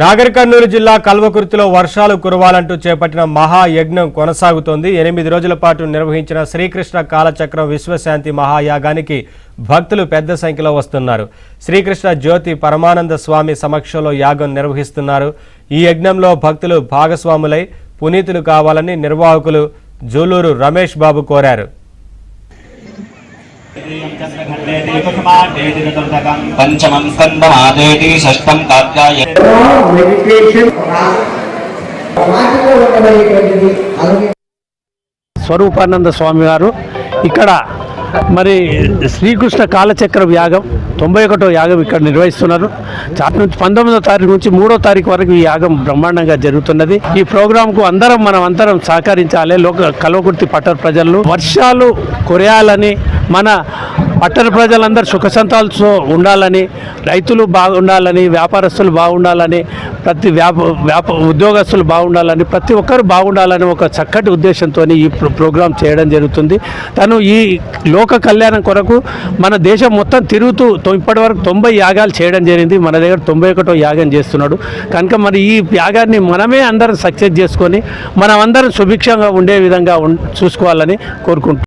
నాగర్ కర్నూలు జిల్లా కల్వకుర్తిలో వర్షాలు కురవాలంటూ చేపట్టిన మహాయజ్ఞం కొనసాగుతోంది. 8 రోజుల పాటు నిర్వహించిన శ్రీకృష్ణ కాలచక్రం విశ్వశాంతి మహాయాగానికి భక్తులు పెద్ద సంఖ్యలో వస్తున్నారు. శ్రీకృష్ణ జ్యోతి పరమానంద స్వామి సమక్షంలో యాగం నిర్వహిస్తున్నారు. ఈ యజ్ఞంలో భక్తులు భాగస్వాములై పునీతులు కావాలని నిర్వాహకులు జూలూరు రమేష్ బాబు కోరారు. पंचमं स्कंदमादेति षष्ठं कात्याय స్వరూపానంద స్వామి గారు ఇక్కడ మరి శ్రీకృష్ణ కాలచక్ర యాగం 91వ యాగం ఇక్కడ నిర్వహిస్తున్నారు. 19వ తారీఖు నుంచి 3వ తారీఖు వరకు ఈ యాగం బ్రహ్మాండంగా జరుగుతున్నది. ఈ ప్రోగ్రాంకు అందరం సహకరించాలి. కల్వకుర్తి పట్టణ ప్రజలు వర్షాలు కురయాలని, మన పట్టణ ప్రజలందరూ సుఖ సంతాలతో ఉండాలని, రైతులు బాగుండాలని, వ్యాపారస్తులు బాగుండాలని, ప్రతి ఉద్యోగస్తులు బాగుండాలని, ప్రతి ఒక్కరు బాగుండాలని ఒక చక్కటి ఉద్దేశంతో ఈ ప్రోగ్రాం చేయడం జరుగుతుంది. తను ఈ లోక కళ్యాణం కొరకు మన దేశం మొత్తం తిరుగుతూ ఇప్పటి వరకు 90 యాగాలు చేయడం జరిగింది. మన దగ్గర 91వ యాగం చేస్తున్నాడు కనుక మరి ఈ యాగాన్ని మనమే అందరం సక్సెస్ చేసుకొని మనం అందరం సుభిక్షంగా ఉండే విధంగా చూసుకోవాలని కోరుకుంటున్నాం.